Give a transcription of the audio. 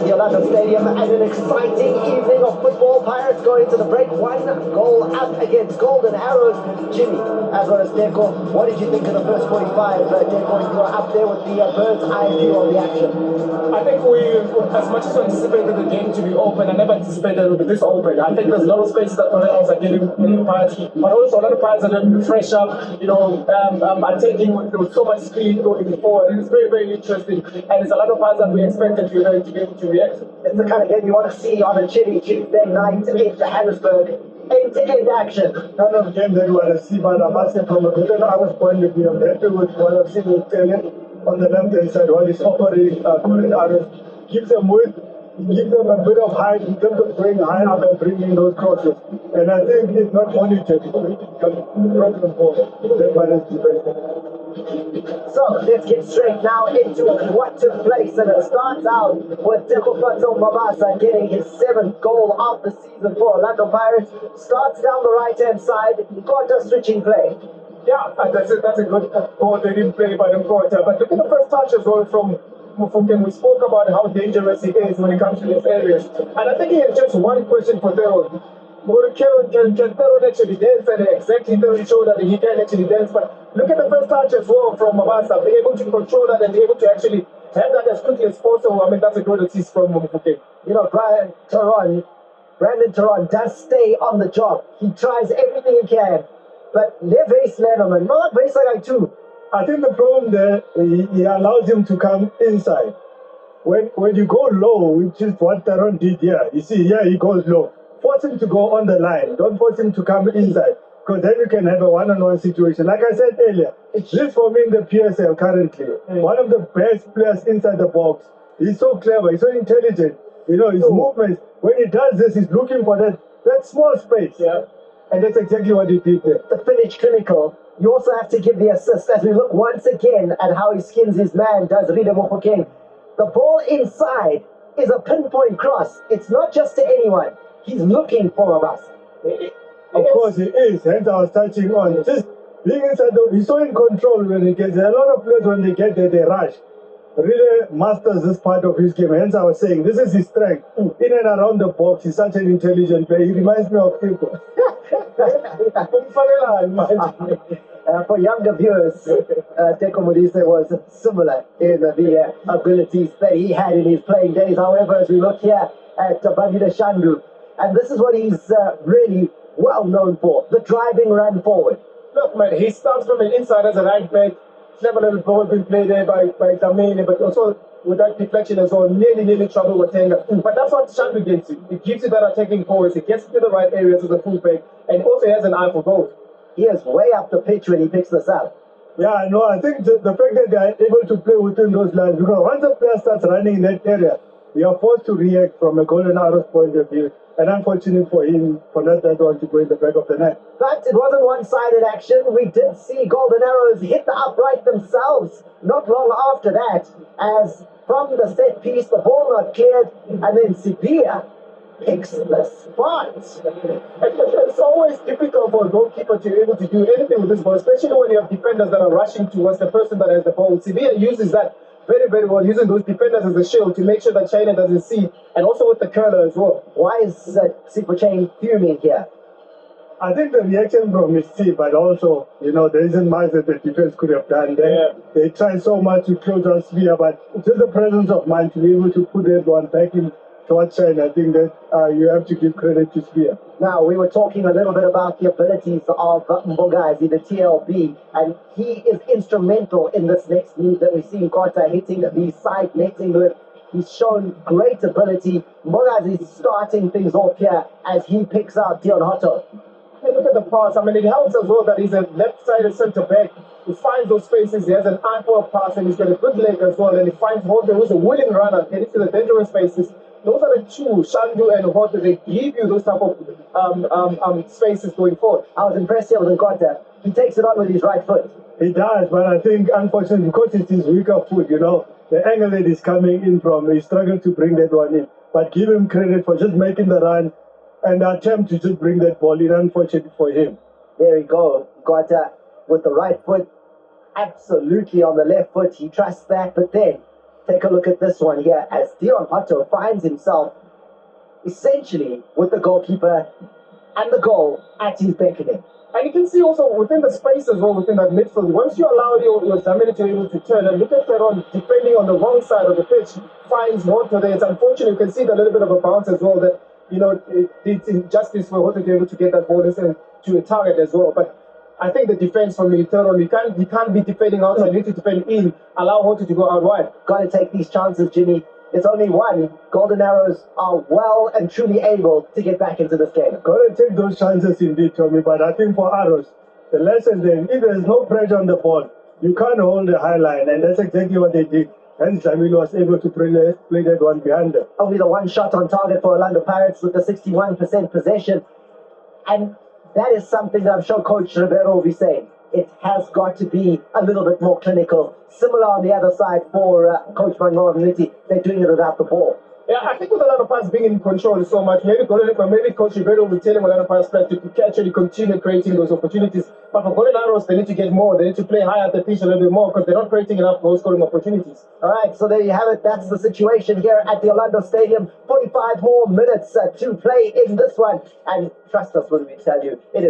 the Orlando Stadium, and an exciting evening of football. Pirates go into the break, 1 goal up against Golden Arrows. Jimmy, as well as Deco, what did you think of the first 45? Deco, you were up there with the bird's eye view of the action. I think as much as we anticipated the game to be open, I never anticipated it would be this open. I think there's a lot of spaces that Orlando are giving Pirates, but also a lot of Pirates are a little bit fresh up, attacking with so much speed going forward. It's very, very interesting, and it's a lot of Pirates that we expected to be able to react. It's the kind of game you want to see on a chilly Tuesday night in Johannesburg. End-to-end action. Kind of game that we want to see, but I must say from a Golden Arrows point of view, I'm happy with what I've seen with Taylor on the left-hand side. What he's offering Golden Arrows gives them width, gives them a bit of height in terms of going high up and bringing those crosses. And I think it's not monitored. It's going to become a problem for the Pirates defense. So let's get straight now into what took place, and it starts out with Mabasa getting his 7th goal of the season for Orlando Pirates. Starts down the right-hand side, quarter switching play. Yeah, that's a good ball. They didn't play by the quarter, but look at the first touch as well from Mufuken. We spoke about how dangerous he is when it comes to these areas, and I think he had just one question for Theron. Can Theron actually dance, and exactly Theron showed that he can actually dance, but look at the first touch as well from Mabasa, be able to control that and be able to actually have that as quickly as possible. I mean, that's a good assist from Mufuken. You know, Brandon Teron does stay on the job. He tries everything he can, but they're very Slenderman, not very Sagai too. I think the problem there, he allows him to come inside. When you go low, which is what Teron did here, you see here he goes low. Force him to go on the line. Don't force him to come inside, because then you can have a one-on-one situation. Like I said earlier, this for me in the PSL currently, one of the best players inside the box. He's so clever, he's so intelligent. You know, his movements, when he does this, he's looking for that small space. Yeah. And that's exactly what he did there. The finish clinical. You also have to give the assist as we look once again at how he skins his man, does Rida Mofokeng. The ball inside is a pinpoint cross. It's not just to anyone. He's looking for us. Of course he is, hence I was touching on. Just being inside, he's so in control when he gets there. A lot of players, when they get there, they rush. Really masters this part of his game. Hence I was saying, this is his strength. In and around the box, he's such an intelligent player. He reminds me of people. For younger viewers, Teko Modise was similar in the abilities that he had in his playing days. However, as we look here at Bangida Shandu, and this is what he's really well known for, the driving run forward. Look, man, he starts from the inside as a right back. Clever little ball being played there by Damene, but also with that deflection as well, nearly trouble with Tenga. But that's what Shandu gets you. It gives you that attacking force. It gets to the right areas as a fullback, and also has an eye for goals. He is way up the pitch when he picks this up. Yeah, I know. I think the fact that they are able to play within those lines, because once a player starts running in that area, they are forced to react from a Golden Arrows point of view. And unfortunate for him for not that one to go in the back of the net. But it wasn't one-sided action. We did see Golden Arrows hit the upright themselves not long after that, as from the set piece, the ball not cleared, and then Sibia picks the spot. It's always difficult for a goalkeeper to be able to do anything with this ball, especially when you have defenders that are rushing towards the person that has the ball. Sibia uses that very, very well, using those defenders as a shield to make sure that China doesn't see, and also with the curler as well. Why is Sipo Chain fuming here? I think the reaction from his team, but also, there isn't much that the defense could have done there. Yeah. They tried so much to close our sphere, but just the presence of mind to be able to put everyone back in towards China, I think that you have to give credit to Spear. Now, we were talking a little bit about the abilities of Mbogazi, the TLB, and he is instrumental in this next move that we see Nkota hitting the side netting with. He's shown great ability. Mbogazi is starting things off here as he picks out Dion Hotto. Hey, look at the pass. I mean, it helps as well that he's a left-sided centre-back. He finds those spaces. He has an eye for a pass, and he's got a good leg as well. And he finds Hotto, who's a willing runner, getting to the dangerous spaces. Those are the two, Shandu and Hotto. They give you those type of spaces going forward. I was impressed here with Nkota. He takes it on with his right foot. He does, but I think, unfortunately, because it's his weaker foot, the angle that he's coming in from, he struggled to bring that one in. But give him credit for just making the run and the attempt to just bring that ball in, unfortunately for him. There we go. Nkota with the right foot, absolutely on the left foot. He trusts that, but then Take a look at this one here as Dion Otto finds himself essentially with the goalkeeper and the goal at his beckoning. And you can see also within the space as well, within that midfield, once you allow your Zamini to be able to turn, and look at Teron defending on the wrong side of the pitch, finds Hoto there. It's unfortunate, you can see the little bit of a bounce as well, that, it's injustice for Hoto to be able to get that ball to a target as well. But I think the defense from Teron, you can't be defending outside, you need to defend in, allow Hoto to go out wide. Got to take these chances, Jimmy. It's only one. Golden Arrows are well and truly able to get back into this game. Got to take those chances indeed, Tommy. But I think for Arrows, the lesson then, if there's no pressure on the ball, you can't hold the high line. And that's exactly what they did. And Jamil was able to play that one behind them. Only the one shot on target for Orlando Pirates with the 61% possession. And that is something that I'm sure Coach Ribeiro will be saying. It has got to be a little bit more clinical. Similar on the other side for Coach Monroe and Niti. They're doing it without the ball. Yeah, I think with Orlando Pirates being in control so much, maybe Coach Ribeiro will tell Orlando Pirates players to actually continue creating those opportunities. But for Golden Arrows, they need to get more. They need to play higher at the pitch a little bit more because they're not creating enough goal-scoring opportunities. All right, so there you have it. That's the situation here at the Orlando Stadium. 45 more minutes to play in this one. And trust us when we tell you, it is